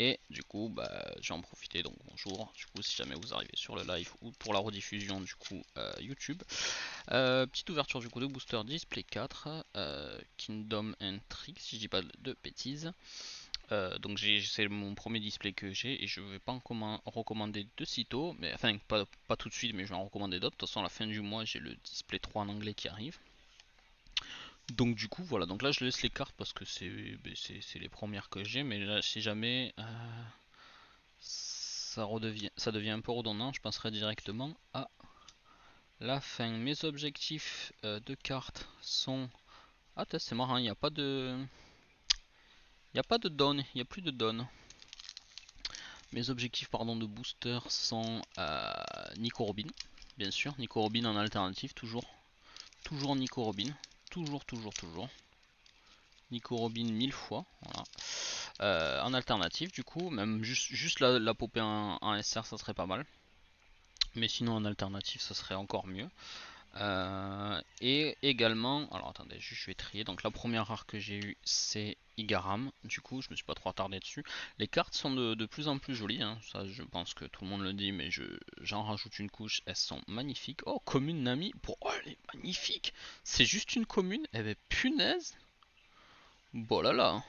Et du coup, bah, j'ai en profité, donc bonjour, du coup, si jamais vous arrivez sur le live ou pour la rediffusion, du coup, YouTube. Petite ouverture du coup de booster display 4, Kingdom and Trick, si je dis pas de bêtises. Donc c'est mon premier display que j'ai et je vais pas en recommander de sitôt, mais enfin pas tout de suite, mais je vais en recommander d'autres. De toute façon, à la fin du mois, j'ai le display 3 en anglais qui arrive. Donc du coup voilà, donc là je laisse les cartes parce que c'est les premières que j'ai, mais là, si jamais ça devient un peu redondant, je passerai directement à la fin. Mes objectifs de cartes sont... Ah c'est marrant, il n'y a pas de... Il n'y a pas de down, il n'y a plus de down. Mes objectifs pardon de booster sont Nico Robin, bien sûr, Nico Robin en alternative, toujours Nico Robin, toujours. Nico Robin 1000 fois, voilà. En alternative du coup, même juste la popée en SR ça serait pas mal. Mais sinon en alternative ça serait encore mieux. Et également, alors attendez, je vais trier. Donc la première rare que j'ai eue c'est Igaram. Du coup je me suis pas trop attardé dessus. Les cartes sont de plus en plus jolies, hein. Ça je pense que tout le monde le dit, mais j'en rajoute une couche, elles sont magnifiques. Oh, commune Nami, oh elle est magnifique. C'est juste une commune, eh ben punaise. Bon là là.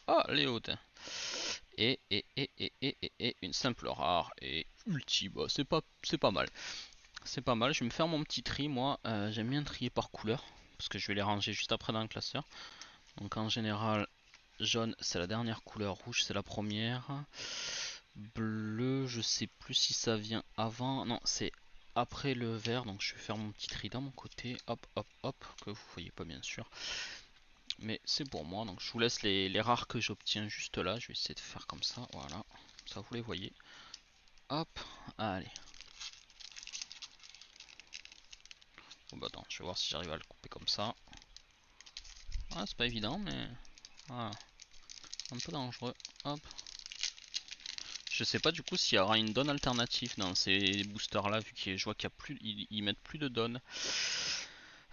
Ah Léo, et une simple rare et ulti, bah, c'est pas mal. C'est pas mal, je vais me faire mon petit tri moi, j'aime bien trier par couleur, parce que je vais les ranger juste après dans le classeur. Donc en général, jaune c'est la dernière couleur, rouge c'est la première, bleu je sais plus si ça vient avant, non c'est après le vert, donc je vais faire mon petit tri dans mon côté, hop hop hop, que vous voyez pas bien sûr. Mais c'est pour moi, donc je vous laisse les rares que j'obtiens juste là, je vais essayer de faire comme ça, voilà, ça vous les voyez. Hop, allez. Bon bah attends, je vais voir si j'arrive à le couper comme ça. Ah, c'est pas évident, mais voilà, un peu dangereux. Hop. Je sais pas du coup s'il y aura une donne alternative dans ces boosters là, vu que je vois qu'il y a plus, ils mettent plus de donne.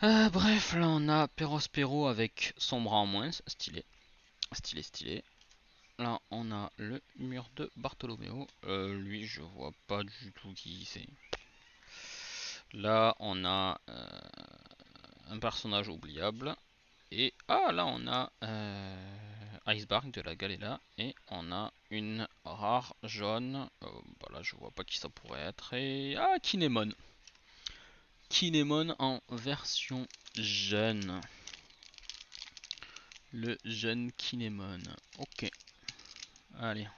Bref, là on a Perospero avec son bras en moins, stylé, stylé. Là on a le mur de Bartholoméo, lui je vois pas du tout qui c'est. Là on a un personnage oubliable. Et ah là on a Iceberg de la Galela et on a une rare jaune. Bah là je vois pas qui ça pourrait être. Et ah Kinemon. Kinemon en version jeune. Le jeune Kinemon. Ok. Allez.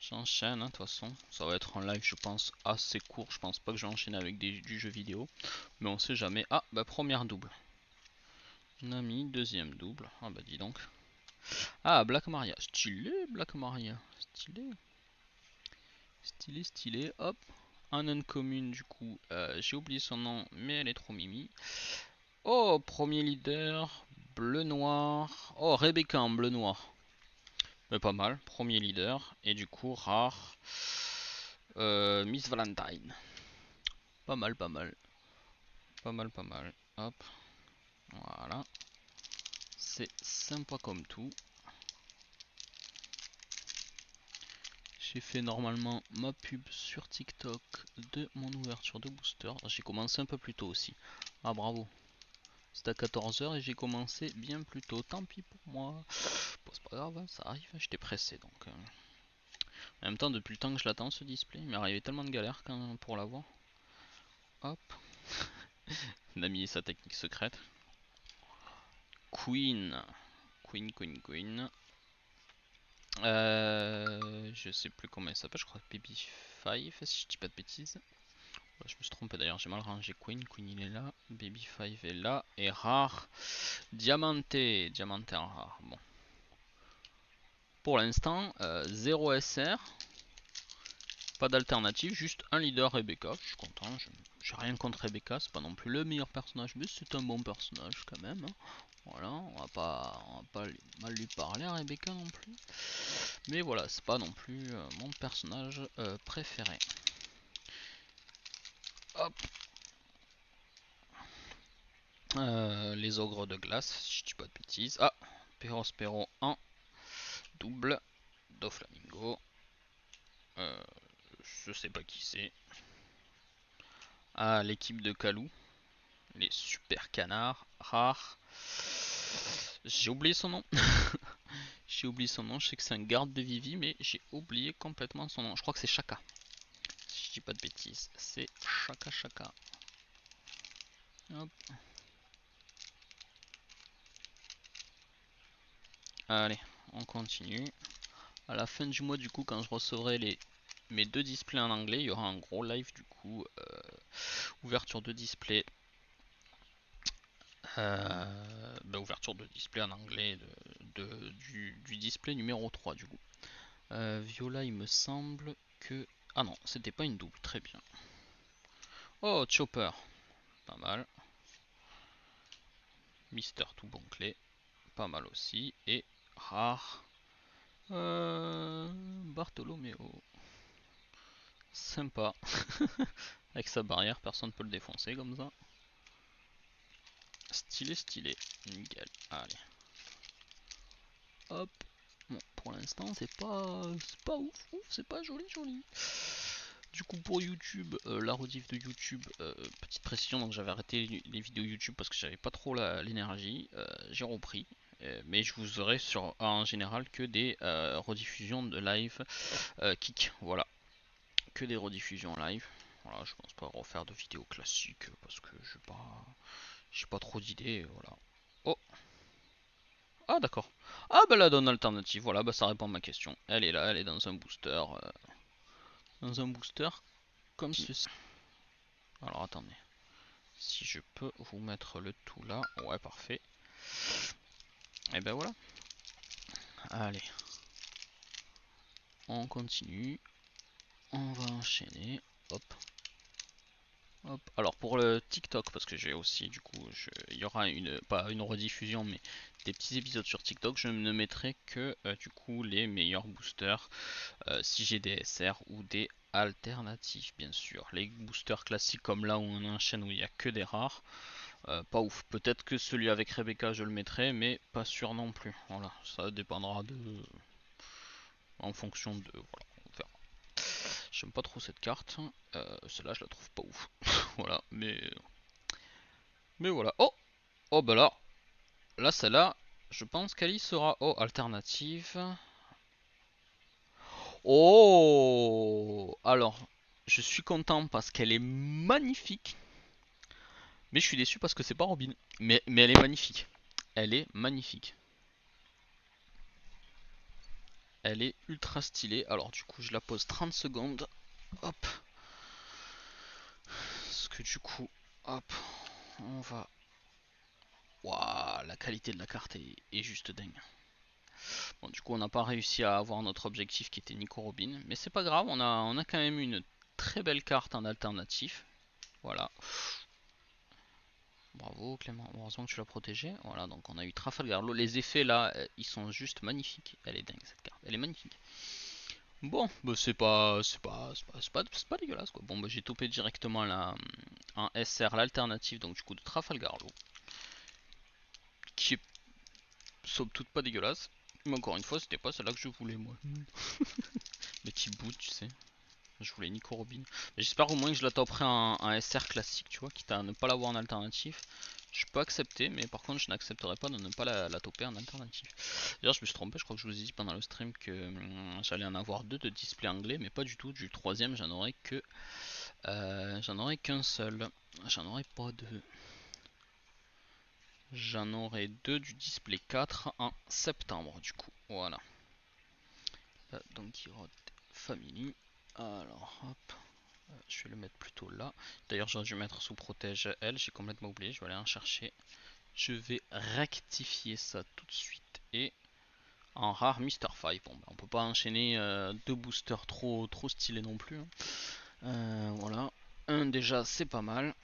J'enchaîne, de toute façon. Ça va être un live, je pense, assez court. Je pense pas que je vais enchaîner avec du jeu vidéo. Mais on sait jamais. Ah, bah première double. Nami, deuxième double. Ah bah dis donc. Ah, Black Maria. Stylé, Black Maria. Stylé. Stylé. Hop. Un uncommon, du coup. J'ai oublié son nom, mais elle est trop mimi. Oh, premier leader. Bleu-noir. Oh, Rebecca en bleu-noir. Mais pas mal. Premier leader. Et du coup, rare. Miss Valentine. Pas mal. Pas mal. Hop. Voilà. C'est sympa comme tout. J'ai fait normalement ma pub sur TikTok de mon ouverture de booster. J'ai commencé un peu plus tôt aussi. Ah bravo. C'était à 14h et j'ai commencé bien plus tôt. Tant pis pour moi. Bon, c'est pas grave, ça arrive. J'étais pressé donc. En même temps, depuis le temps que je l'attends ce display, il m'est arrivé tellement de galères pour l'avoir. Hop. Nami et sa technique secrète. Queen. Queen. Je sais plus comment elle s'appelle, je crois que Baby 5, si je dis pas de bêtises. Je me suis trompé d'ailleurs, j'ai mal rangé Queen. Queen il est là, Baby 5 est là, et rare, Diamante en rare. Bon. Pour l'instant, 0 SR, pas d'alternative, juste un leader Rebecca. Je suis content, j'ai rien contre Rebecca, c'est pas non plus le meilleur personnage, mais c'est un bon personnage quand même. Hein. Voilà, on va pas mal lui parler à Rebecca non plus. Mais voilà, c'est pas non plus mon personnage préféré. Hop. Les ogres de glace, si je dis pas de bêtises. Ah, Perospero en double. Doflamingo. Je sais pas qui c'est. Ah, l'équipe de Kalou. Les super canards rares. J'ai oublié son nom. J'ai oublié son nom. Je sais que c'est un garde de Vivi, mais j'ai oublié complètement son nom. Je crois que c'est Chaka. Si je dis pas de bêtises, c'est Chaka Chaka. Hop. Allez, on continue. À la fin du mois, du coup, quand je recevrai mes 2 displays en anglais, il y aura un gros live du coup. Ouverture de display. Ouverture de display en anglais du display numéro 3 du coup. Viola, il me semble que... Ah non, c'était pas une double, très bien. Oh, Chopper, pas mal. Mister tout bon clé, pas mal aussi. Et rare, Bartolomeo. Sympa. Avec sa barrière, personne ne peut le défoncer comme ça. Stylé, stylé. Nickel. Allez. Hop. Bon, pour l'instant, c'est pas ouf, c'est pas joli, joli. Du coup, pour YouTube, la rediff de YouTube, petite précision, donc j'avais arrêté les vidéos YouTube parce que j'avais pas trop l'énergie. J'ai repris, mais je vous aurai en général que des rediffusions de live kick. Voilà, que des rediffusions live. Voilà, je pense pas refaire de vidéos classiques parce que j'ai pas trop d'idées. Voilà. Oh, ah d'accord. Ah bah la donne alternative, voilà, bah ça répond à ma question. Elle est là, elle est dans un booster. Dans un booster comme ceci. Alors attendez. Si je peux vous mettre le tout là. Ouais, parfait. Et ben voilà. Allez. On continue. On va enchaîner. Hop. Hop. Alors pour le TikTok, parce que j'ai aussi du coup, il y aura pas une rediffusion, mais des petits épisodes sur TikTok. Je ne mettrai que du coup les meilleurs boosters, si j'ai des SR ou des alternatives, bien sûr. Les boosters classiques comme là où on enchaîne où il n'y a que des rares. Pas ouf. Peut-être que celui avec Rebecca je le mettrai, mais pas sûr non plus. Voilà, ça dépendra en fonction de. Voilà, on verra. J'aime pas trop cette carte. Celle-là, je la trouve pas ouf. Voilà, mais voilà. Oh, oh bah là celle-là, je pense qu'elle y sera. Oh, alternative. Oh, alors, je suis content parce qu'elle est magnifique, mais je suis déçu parce que c'est pas Robin. Mais elle est magnifique. Elle est magnifique. Elle est ultra stylée. Alors du coup je la pose 30 secondes. Hop. Parce que du coup, hop, on va... Waouh, la qualité de la carte est juste dingue. Bon du coup on n'a pas réussi à avoir notre objectif qui était Nico Robin. Mais c'est pas grave, on a quand même une très belle carte en alternatif. Voilà. Bravo Clément, heureusement que tu l'as protégé. Voilà, donc on a eu Trafalgar. Les effets là, ils sont juste magnifiques. Elle est dingue cette carte, elle est magnifique. Bon, bah c'est pas dégueulasse quoi. Bon, bah j'ai topé directement un SR, l'alternative, donc du coup de Trafalgar Law, qui est somme toute pas dégueulasse. Mais encore une fois, c'était pas celle-là que je voulais moi. Les petits bouts, tu sais. Je voulais Nico Robin. J'espère au moins que je la toperai un SR classique, tu vois, quitte à ne pas l'avoir en alternative. Je peux accepter, mais par contre, je n'accepterai pas de ne pas la toper en alternative. D'ailleurs, je me suis trompé, je crois que je vous ai dit pendant le stream que j'allais en avoir deux de display anglais, mais pas du tout. Du troisième, j'en aurais qu'un seul. J'en aurais pas deux. J'en aurai deux du display 4 en septembre, du coup. Voilà. Donc, Family. Alors, hop. Je vais le mettre plutôt là. D'ailleurs, j'aurais dû mettre sous protège elle. J'ai complètement oublié. Je vais aller en chercher. Je vais rectifier ça tout de suite. Et en rare Mister 5. Bon, bah, on peut pas enchaîner deux boosters trop stylés non plus. Voilà. Un déjà, c'est pas mal.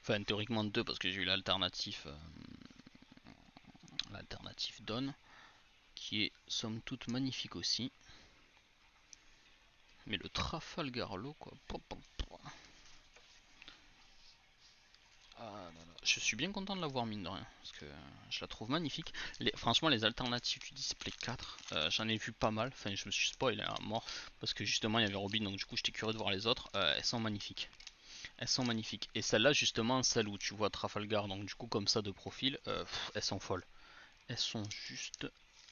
Enfin, théoriquement deux parce que j'ai eu l'alternative. L'alternative Dawn. Qui est somme toute magnifique aussi. Mais le Trafalgar Law quoi. Ah, non, non. Je suis bien content de l'avoir mine de rien, parce que je la trouve magnifique. Franchement, les alternatives du display 4, j'en ai vu pas mal. Enfin, je me suis spoilé à mort, parce que justement il y avait Robin, donc du coup j'étais curieux de voir les autres. Elles sont magnifiques. Elles sont magnifiques. Et celle-là, justement, celle où tu vois Trafalgar, donc du coup comme ça de profil, elles sont folles. Elles sont juste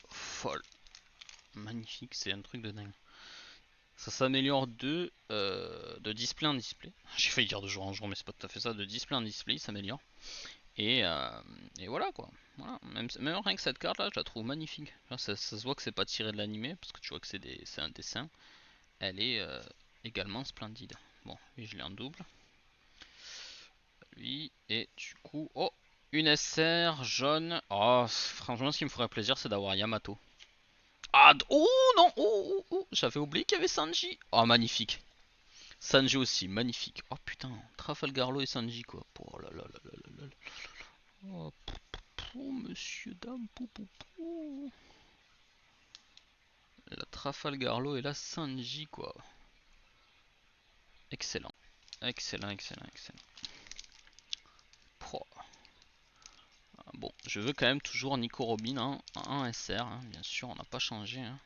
folles. Magnifiques, c'est un truc de dingue. Ça s'améliore de display en display. J'ai failli dire de jour en jour, mais c'est pas tout à fait ça. De display en display, il s'améliore. Et, euh, et voilà quoi. Voilà. Même rien que cette carte là, je la trouve magnifique. Ça se voit que c'est pas tiré de l'animé, parce que tu vois que c'est un dessin. Elle est également splendide. Bon, lui je l'ai en double. Lui, et du coup, oh, une SR jaune. Oh, franchement, ce qui me ferait plaisir, c'est d'avoir Yamato. Ah, oh non, j'avais oublié qu'il y avait Sanji. Oh, magnifique. Sanji aussi, magnifique. Oh putain, Trafalgarlo et Sanji quoi. Oh là là là là là là. Oh, monsieur, dame, pou, pou, pou. La Trafalgarlo et la Sanji quoi. Excellent. Excellent, excellent, excellent. Oh. Bon, je veux quand même toujours Nico Robin en SR, hein. Bien sûr, on n'a pas changé. Hein.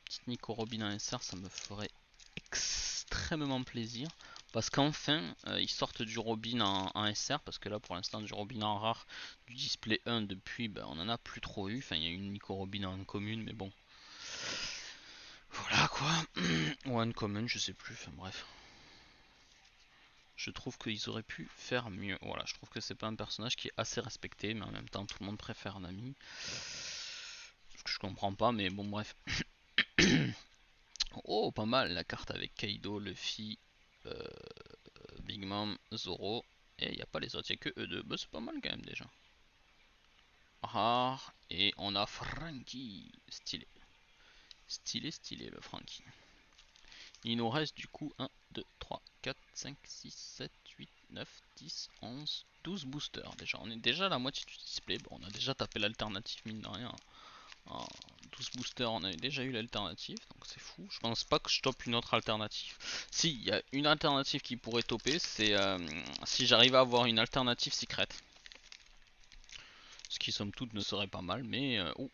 Petite Nico Robin en SR, ça me ferait extrêmement plaisir. Parce qu'enfin, ils sortent du Robin en SR. Parce que là, pour l'instant, du Robin en rare, du display 1, depuis, ben, on en a plus trop eu. Enfin, il y a une Nico Robin en commune, mais bon. Voilà quoi. Ou en commune, je sais plus. Enfin, bref. Je trouve qu'ils auraient pu faire mieux. Voilà, je trouve que c'est pas un personnage qui est assez respecté, mais en même temps, tout le monde préfère Nami. Ce que je comprends pas, mais bon, bref. Oh, pas mal la carte avec Kaido, Luffy, euh, Big Mom, Zoro. Et il n'y a pas les autres, il n'y a que eux deux. Bah, c'est pas mal quand même déjà. Rare. Et on a Franky. Stylé. Stylé, stylé le Franky. Il nous reste du coup 1, 2, 3, 4, 5, 6, 7, 8, 9, 10, 11, 12 boosters. Déjà, on est déjà à la moitié du display. Bon, on a déjà tapé l'alternative, mine de rien. En 12 boosters, on avait déjà eu l'alternative, donc c'est fou. Je pense pas que je tope une autre alternative. Si, il y a une alternative qui pourrait toper, c'est si j'arrive à avoir une alternative secrète. Ce qui somme toute ne serait pas mal, mais oh.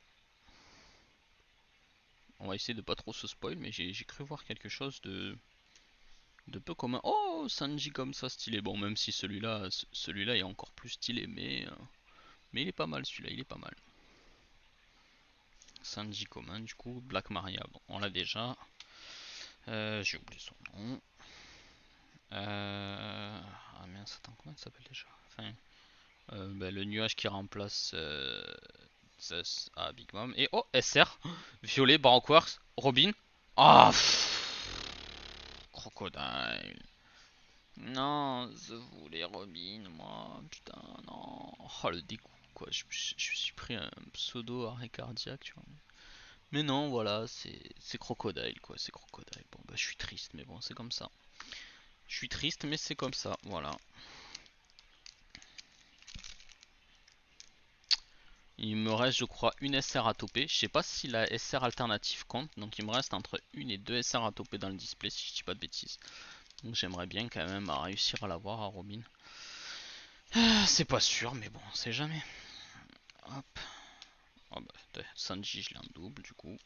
On va essayer de pas trop se spoil, mais j'ai cru voir quelque chose de peu commun. Oh, Sanji comme ça, stylé. Bon, même si celui-là est encore plus stylé, mais il est pas mal celui-là, il est pas mal. Sanji commun, du coup, Black Maria, bon, on l'a déjà. J'ai oublié son nom. Ah mince, attends, comment ça s'appelle déjà? Enfin, le nuage qui remplace Big Mom. Et oh, SR, Violet, Baroque Quartz, Robin. Ah, Crocodile. Non, je voulais Robin, moi, putain, non. Oh, le dégoût, quoi. Je me suis pris un pseudo arrêt cardiaque, tu vois. Mais non, voilà, c'est Crocodile, quoi. C'est Crocodile. Bon, bah, je suis triste, mais bon, c'est comme ça. Je suis triste, mais c'est comme ça, voilà. Il me reste, je crois, une SR à toper. Je sais pas si la SR alternative compte. Donc il me reste entre une et deux SR à toper dans le display, si je dis pas de bêtises. Donc j'aimerais bien quand même réussir à l'avoir à Robin. C'est pas sûr, mais bon, on sait jamais. Hop. Oh bah, Sanji, je l'ai en double, du coup.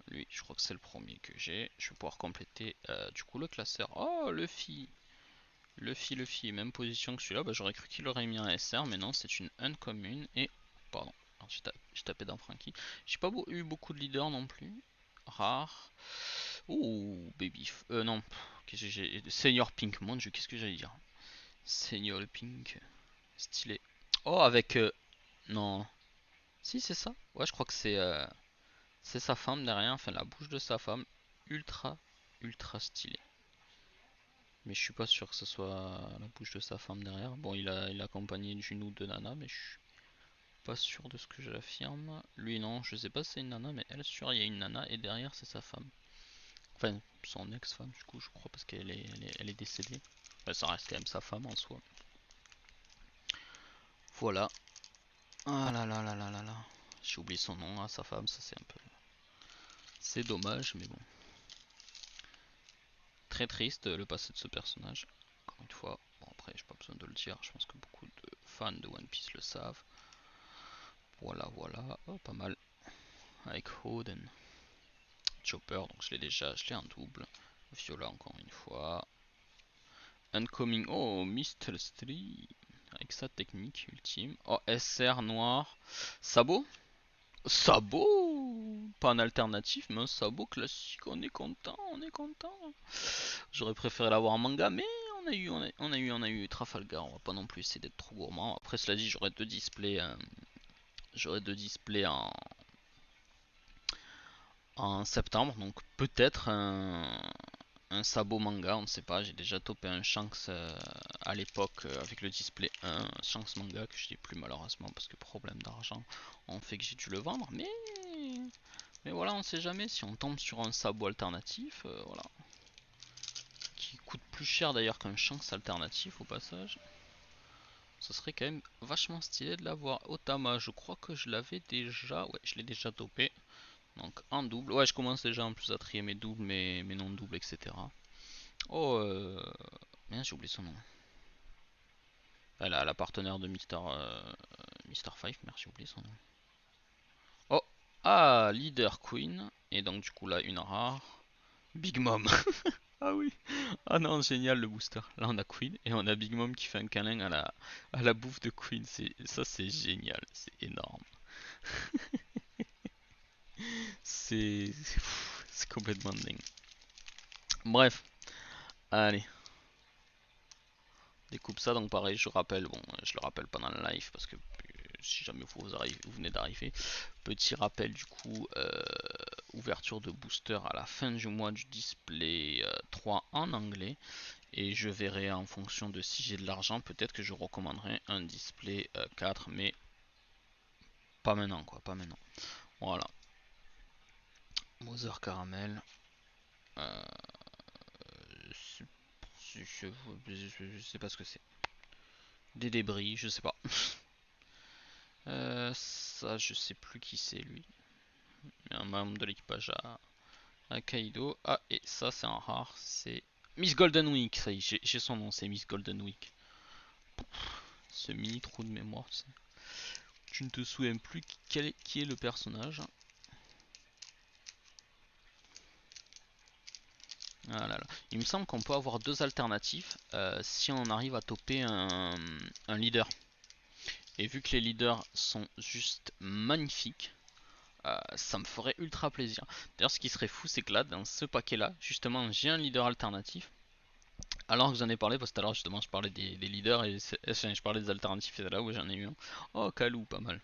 Lui, je crois que c'est le premier que j'ai. Je vais pouvoir compléter, du coup, le classeur. Oh, Luffy. Luffy, même position que celui-là. Bah, j'aurais cru qu'il aurait mis un SR, mais non, c'est une uncommune. Et, pardon, j'ai tapé dans Frankie. J'ai pas eu beaucoup de leaders non plus. Rare. Ouh, baby. Non, qu'est-ce que j'ai. Senior Pink, mon dieu, qu'est-ce que j'allais dire. Senior Pink. Stylé. Oh, avec. Non. Si, c'est ça. Ouais, je crois que c'est sa femme derrière, enfin la bouche de sa femme. Ultra, ultra stylé. Mais je suis pas sûr que ce soit la bouche de sa femme derrière. Bon, il a accompagné d'une ou deux nanas, mais je suis pas sûr de ce que j'affirme. Lui, non, je sais pas si c'est une nana, mais elle, sûr, il y a une nana et derrière, c'est sa femme. Enfin, son ex-femme, du coup, je crois, parce qu'elle elle est décédée. Enfin, ça reste quand même sa femme en soi. Voilà. Ah là là là là là là. J'ai oublié son nom, sa femme, ça c'est un peu. C'est dommage, mais bon. Très triste le passé de ce personnage. Encore une fois. Bon, après, j'ai pas besoin de le dire, je pense que beaucoup de fans de One Piece le savent. Voilà, voilà, oh, pas mal. Avec Hoden. Chopper, donc je l'ai en double. Viola encore une fois. Incoming, oh, Mistral avec sa technique ultime. Oh, SR noir. Sabot. Sabot. Pas un alternatif, mais un sabot classique. On est content, on est content. J'aurais préféré l'avoir en manga, mais on a eu Trafalgar. On va pas non plus essayer d'être trop gourmand. Après, cela dit, j'aurais deux displays en septembre, donc peut-être un sabot manga, on ne sait pas. J'ai déjà topé un Shanks à l'époque avec le display 1, Shanks manga que je n'ai plus malheureusement parce que problème d'argent ont fait que j'ai dû le vendre. Mais voilà, on sait jamais si on tombe sur un sabot alternatif, voilà, qui coûte plus cher d'ailleurs qu'un Shanks alternatif au passage. Ce serait quand même vachement stylé de l'avoir. Otama, je crois que je l'avais déjà, ouais, je l'ai déjà topé. Donc en double, ouais, je commence déjà en plus à trier mes doubles, mes non doubles, etc. Oh, merde, j'ai oublié son nom. La partenaire de Mister 5, merde, j'ai oublié son nom. Oh, ah, Leader Queen. Et donc, du coup, là, une rare. Big Mom. Ah oui. Ah non, génial le booster. Là, on a Queen et on a Big Mom qui fait un câlin à la bouffe de Queen. Ça, c'est génial. C'est énorme. C'est complètement dingue. Bref, allez. Découpe ça, donc pareil, je rappelle, bon, je le rappelle pendant le live parce que si jamais vous venez d'arriver, petit rappel du coup, ouverture de booster à la fin du mois du display 3 en anglais, et je verrai en fonction de si j'ai de l'argent, peut-être que je recommanderai un display 4, mais pas maintenant quoi, pas maintenant. Voilà. Mother Caramel. Euh, je sais pas ce que c'est. Des débris, je sais pas. Ça, je sais plus qui c'est lui. Un membre de l'équipage à Kaido. Ah, et ça, c'est un rare. C'est Miss Golden Week. Ça y est, j'ai son nom, c'est Miss Golden Week. Ce mini trou de mémoire, tu sais. Tu ne te souviens plus qui est le personnage. Ah là là. Il me semble qu'on peut avoir deux alternatives si on arrive à toper un leader. Et vu que les leaders sont juste magnifiques, ça me ferait ultra plaisir. D'ailleurs, ce qui serait fou, c'est que là, dans ce paquet-là, justement, j'ai un leader alternatif. Alors que j'en ai parlé, parce que tout à l'heure, justement, je parlais des leaders et je parlais des alternatifs, c'est là où j'en ai eu un. Oh, Kalou, pas mal.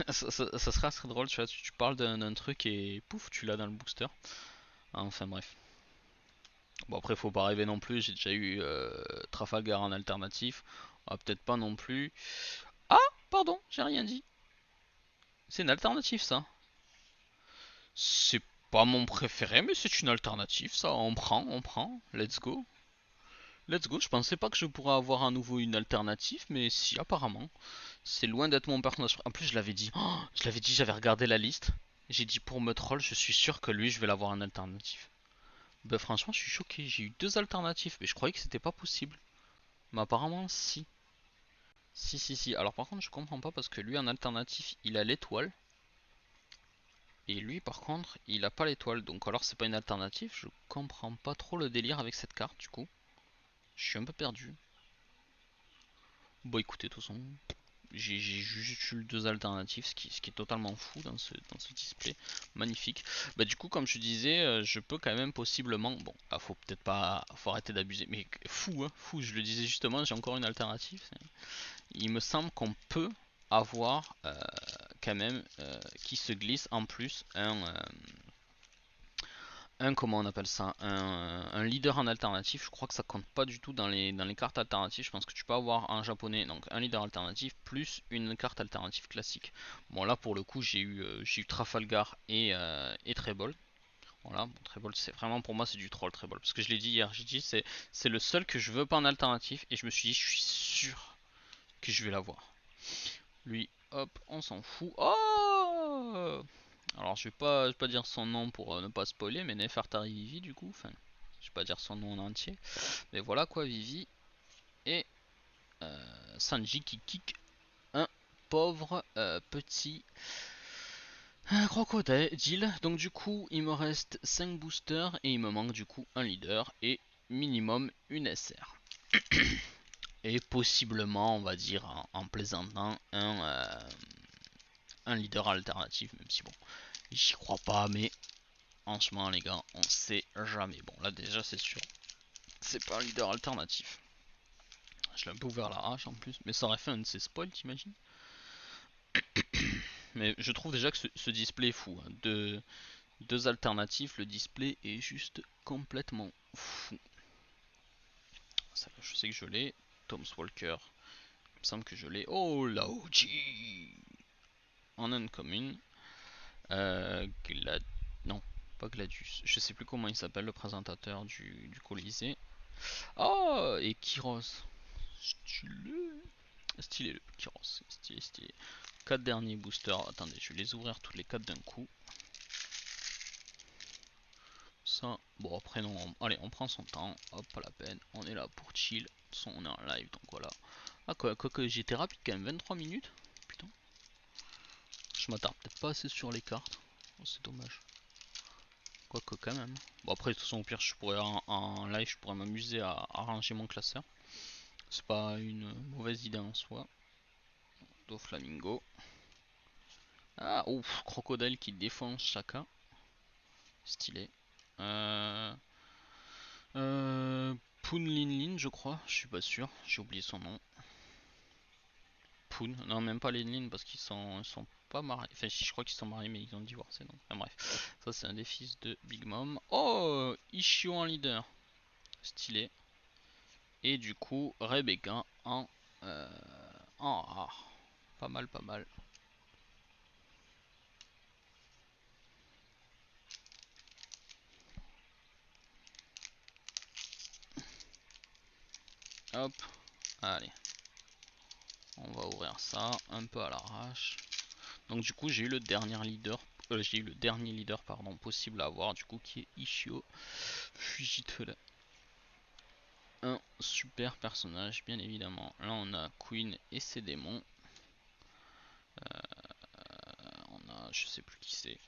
Ça serait assez drôle, tu vois, tu parles d'un truc et pouf, tu l'as dans le booster. Enfin, bref. Bon, après, faut pas rêver non plus, j'ai déjà eu Trafalgar en alternatif. Ah, peut-être pas non plus. Ah, pardon, j'ai rien dit. C'est une alternative, ça. C'est pas mon préféré, mais c'est une alternative, ça. On prend, on prend. Let's go. Let's go. Je pensais pas que je pourrais avoir à nouveau une alternative, mais si, apparemment. C'est loin d'être mon personnage. En plus, je l'avais dit. Oh, je l'avais dit, j'avais regardé la liste. J'ai dit pour me troll, je suis sûr que lui, je vais l'avoir en alternative. Bah, franchement, je suis choqué. J'ai eu deux alternatives, mais je croyais que c'était pas possible. Mais apparemment, si. Si, si, si. Alors, par contre, je comprends pas parce que lui, en alternatif, il a l'étoile. Et lui par contre il a pas l'étoile, donc alors c'est pas une alternative. Je comprends pas trop le délire avec cette carte du coup. Je suis un peu perdu. Bon écoutez, de toute façon, j'ai juste eu deux alternatives, ce qui est totalement fou dans ce display. Magnifique. Bah du coup comme je disais, je peux quand même possiblement. Bon, ah, faut peut-être pas. Faut arrêter d'abuser. Mais fou, hein, fou, je le disais justement, j'ai encore une alternative. Il me semble qu'on peut avoir quand même qui se glisse en plus comment on appelle ça, un leader en alternatif. Je crois que ça compte pas du tout dans les cartes alternatives. Je pense que tu peux avoir en japonais donc un leader alternatif plus une carte alternative classique. Bon là pour le coup j'ai eu Trafalgar et Treble. Voilà, bon, Treble c'est vraiment pour moi c'est du troll Treble. Parce que je l'ai dit hier, j'ai dit c'est le seul que je veux pas en alternatif. Et je me suis dit je suis sûr que je vais l'avoir. Lui, hop, on s'en fout. Oh, alors je vais pas dire son nom pour ne pas spoiler, mais Nefertari Vivi du coup. Enfin, je vais pas dire son nom en entier. Mais voilà quoi, Vivi. Et Sanji qui kick un pauvre petit crocodile. Donc du coup il me reste 5 boosters et il me manque du coup un leader et minimum une SR. Et possiblement, on va dire en plaisantant, un leader alternatif, même si bon, j'y crois pas, mais franchement les gars, on sait jamais. Bon là déjà c'est sûr, c'est pas un leader alternatif. Je l'ai un peu ouvert la hache en plus, mais ça aurait fait un de ces spoils, t'imagines? Mais je trouve déjà que ce display est fou. Hein. Deux alternatives, le display est juste complètement fou. Ça, je sais que je l'ai. Tom's Walker, il me semble que je l'ai. Oh la OG en uncommon. Glad... Non, pas Gladius. Je sais plus comment il s'appelle, le présentateur du Colisée. Oh, et Kyros. Stylé. Stylé le Kyros. Stylé, stylé. 4 derniers boosters. Attendez, je vais les ouvrir tous les 4 d'un coup. Ça, bon après non, allez on prend son temps, hop pas la peine, on est là pour chill, on est en live donc voilà. Ah quoi que j'étais rapide quand même, 23 minutes, putain. Je m'attarde peut-être pas assez sur les cartes, oh, c'est dommage. Quoique quand même. Bon après de toute façon au pire je pourrais en live je pourrais m'amuser à ranger mon classeur. C'est pas une mauvaise idée en soi. Doflamingo. Ah ouf, Crocodile qui défonce chacun. Stylé. Euh... Poon Lin Lin je crois, je suis pas sûr, j'ai oublié son nom. Poon, non même pas Lin Lin parce ils sont pas mariés, enfin je crois qu'ils sont mariés mais ils ont divorcé donc, enfin, bref. Ça c'est un des fils de Big Mom. Oh, Ishio en leader, stylé. Et du coup Rebecca en rare, pas mal pas mal. Hop, allez. On va ouvrir ça un peu à l'arrache. Donc du coup j'ai eu le dernier leader, pardon possible à avoir du coup qui est Ishio Fujitsu. Un super personnage bien évidemment. Là on a Queen et ses démons. On a, je sais plus qui c'est.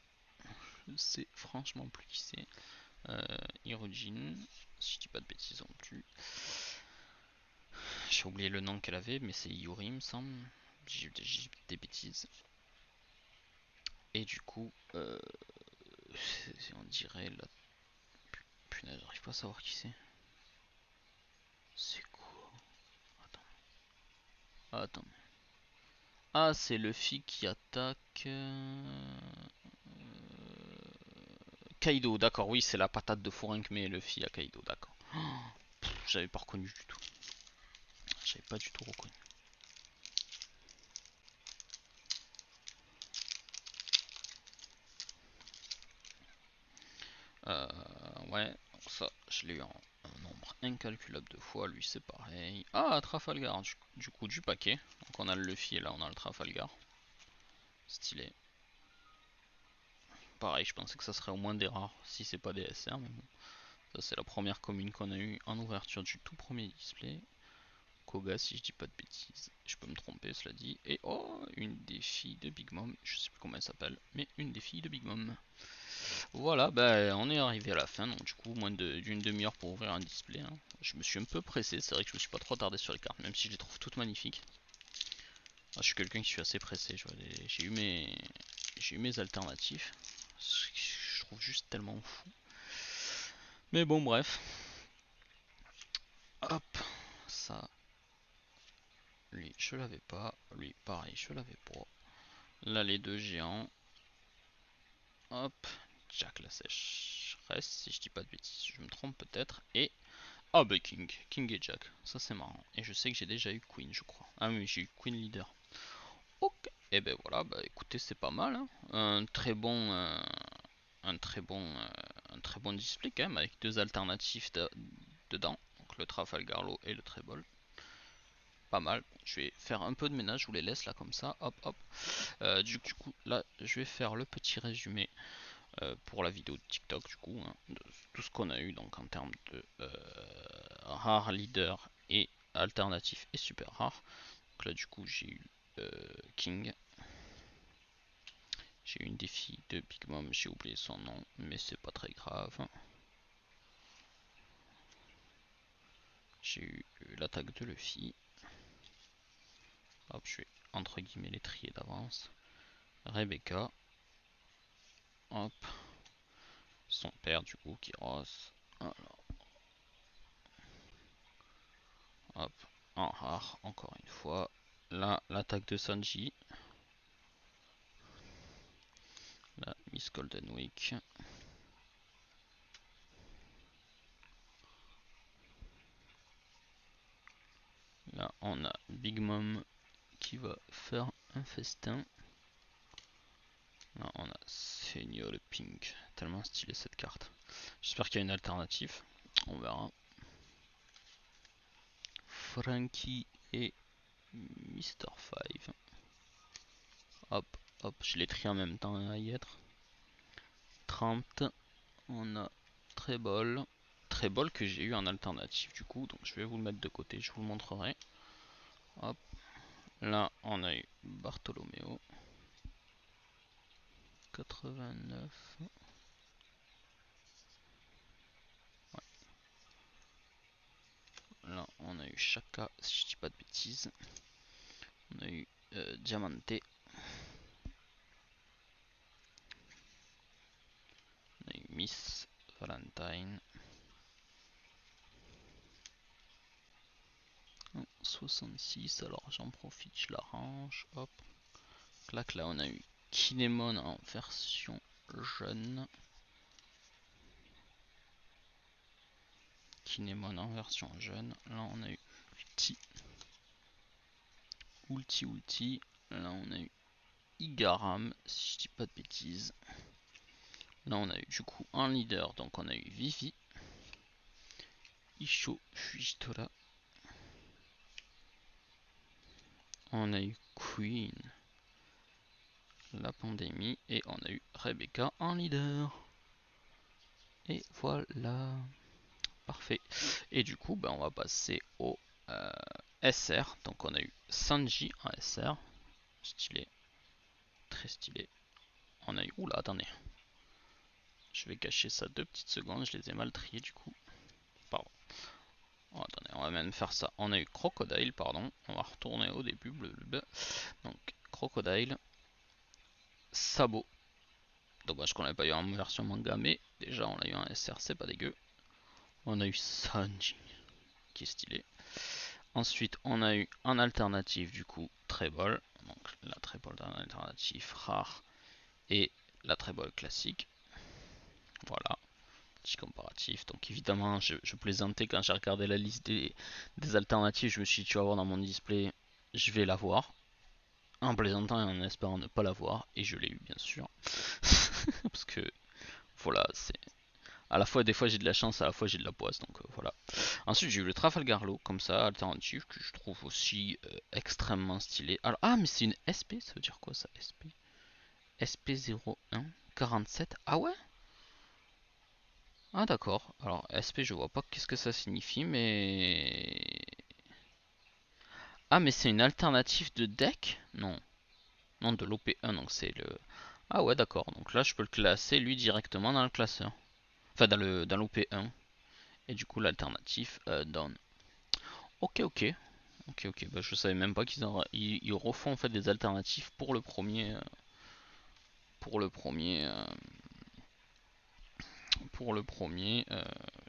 Je sais franchement plus qui c'est. Hirojin, si je dis pas de bêtises non plus. J'ai oublié le nom qu'elle avait, mais c'est Yuri, me semble. J'ai des bêtises. Et du coup, on dirait la. Punaise, j'arrive pas à savoir qui c'est. C'est quoi? Attends. Ah, c'est Luffy qui attaque. Kaido, d'accord, oui, c'est la patate de fourrin que met Luffy à Kaido, d'accord. J'avais pas reconnu du tout. J'avais pas du tout reconnu. Ouais, ça, je l'ai eu en un nombre incalculable de fois. Lui, c'est pareil. Ah, Trafalgar, du coup, du paquet. Donc, on a le Luffy et là, on a le Trafalgar. Stylé. Pareil, je pensais que ça serait au moins des rares si c'est pas des SR, mais bon. Ça, c'est la première commune qu'on a eu en ouverture du tout premier display. Koga, si je dis pas de bêtises. Je peux me tromper, cela dit. Et oh, une des filles de Big Mom. Je sais plus comment elle s'appelle, mais une des filles de Big Mom. Voilà, bah on est arrivé à la fin, donc du coup moins d'une demi-heure pour ouvrir un display. Hein. Je me suis un peu pressé, c'est vrai que je me suis pas trop tardé sur les cartes, même si je les trouve toutes magnifiques. Ah, je suis quelqu'un qui suis assez pressé, j'ai eu mes alternatifs. Je trouve juste tellement fou. Mais bon bref. Hop, ça. Lui je l'avais pas, lui pareil je l'avais pas. Là les deux géants. Hop, Jack la sécheresse, si je dis pas de bêtises, je me trompe peut-être. Et ah bah King et Jack, ça c'est marrant. Et je sais que j'ai déjà eu Queen je crois. Ah oui j'ai eu Queen leader. Ok, et ben voilà, bah écoutez c'est pas mal. Hein. Un très bon, un très bon display quand même avec deux alternatives dedans. Donc le Trafalgarlo et le Treble. Pas mal. Je vais faire un peu de ménage, je vous les laisse là comme ça. Hop hop. Du coup là je vais faire le petit résumé pour la vidéo de TikTok du coup, hein, de tout ce qu'on a eu donc en termes de rare leader et alternatif et super rare. Donc là du coup j'ai eu King. J'ai eu une défi de Big Mom, j'ai oublié son nom, mais c'est pas très grave. J'ai eu l'attaque de Luffy. Hop, je vais entre guillemets les trier d'avance. Rebecca. Hop. Son père du coup, Kyros. Alors. Hop. En rare, encore une fois. Là, l'attaque de Sanji. Là, Miss Golden Week. Là, on a Big Mom qui va faire un festin. Là, on a Seigneur le Pink. Tellement stylé cette carte. J'espère qu'il y a une alternative. On verra. Frankie et Mr. 5. Hop, hop, je les trie en même temps à y être. 30. On a Trebol. Trebol que j'ai eu en alternative du coup. Donc je vais vous le mettre de côté, je vous le montrerai. Hop. Là, on a eu Bartholoméo. 89. Ouais. Là, on a eu Shaka, si je dis pas de bêtises. On a eu Diamante. On a eu Miss Valentine. 66, alors j'en profite, je l'arrange. Hop. Clac, là, on a eu Kinemon en version jeune. Kinemon en version jeune. Là, on a eu Ulti. Là, on a eu Igaram, si je dis pas de bêtises. Là, on a eu du coup un leader, donc on a eu Vivi, Isho Fujitora. On a eu Queen, la pandémie, et on a eu Rebecca en leader. Et voilà. Parfait. Et du coup, ben, on va passer au SR. Donc on a eu Sanji en SR. Stylé. Très stylé. On a eu... Oula, attendez. Je vais cacher ça 2 petites secondes. Je les ai mal triés du coup. Pardon. Oh, attendez, on va même faire ça. On a eu Crocodile, pardon. On va retourner au début. Blablabla. Donc, Crocodile. Sabot. Dommage qu'on l'ait pas eu en version manga, mais déjà on l'a eu en SR, c'est pas dégueu. On a eu Sanji, qui est stylé. Ensuite, on a eu un alternatif du coup, Trebol. Donc la Trebol d'un alternatif rare et la Trebol classique. Voilà, petit comparatif. Donc évidemment, je plaisantais quand j'ai regardé la liste des alternatives. Je me suis dit, tu vas voir dans mon display, je vais l'avoir. En plaisantant et en espérant ne pas l'avoir. Et je l'ai eu, bien sûr. Parce que, voilà, c'est... À la fois, des fois j'ai de la chance, à la fois j'ai de la poisse, donc voilà. Ensuite j'ai eu le Trafalgar Law, comme ça, alternative, que je trouve aussi extrêmement stylé. Alors, ah, mais c'est une SP, ça veut dire quoi ça, SP? SP01 47, ah ouais? Ah d'accord, alors SP je vois pas qu'est-ce que ça signifie, mais... Ah, mais c'est une alternative de deck? Non, non, de l'OP1, donc c'est le... Ah ouais, d'accord, donc là je peux le classer lui directement dans le classeur. Enfin, dans l'OP1. Et du coup l'alternative donne... Ok, ok. Ok, bah, je savais même pas ils refont en fait des alternatives pour le premier, pour le premier,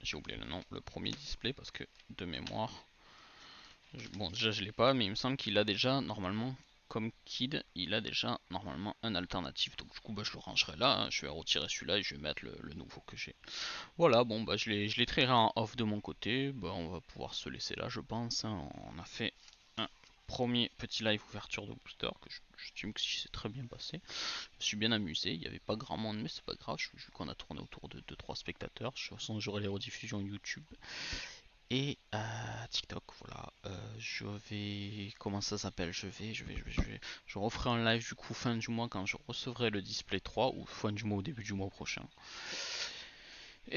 j'ai oublié le nom, le premier display parce que de mémoire, bon déjà je l'ai pas, mais il me semble qu'il a déjà normalement comme Kid, il a déjà normalement un alternatif. Donc du coup bah je le rangerai là, hein. Je vais retirer celui-là et je vais mettre le nouveau que j'ai. Voilà, bon bah je les traiterai en off de mon côté, bah on va pouvoir se laisser là je pense, hein. On a fait un premier petit live ouverture de booster que j'estime que si c'est très bien passé. Je me suis bien amusé, il n'y avait pas grand monde mais c'est pas grave, vu qu'on a tourné autour de 2-3 spectateurs. De toute façon j'aurai les rediffusions YouTube et TikTok, voilà. Je vais... Comment ça s'appelle? Je referai un live du coup fin du mois quand je recevrai le display 3 ou fin du mois au début du mois prochain.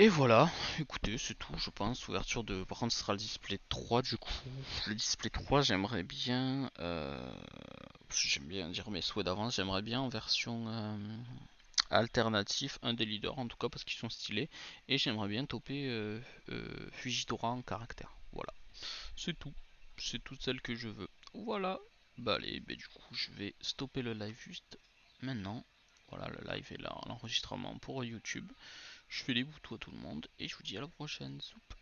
Et voilà, écoutez, c'est tout, je pense. Ouverture de. Par contre, ce sera le display 3 du coup. Le display 3, j'aimerais bien. J'aime bien dire mes souhaits d'avance, j'aimerais bien en version alternative, un des leaders en tout cas, parce qu'ils sont stylés. Et j'aimerais bien toper Fujidora en caractère. Voilà, c'est tout. C'est toutes celles que je veux. Voilà. Bah allez, bah, du coup, je vais stopper le live juste maintenant. Voilà, le live est là, l'enregistrement pour YouTube. Je fais des boutons à tout le monde et je vous dis à la prochaine. Soupe.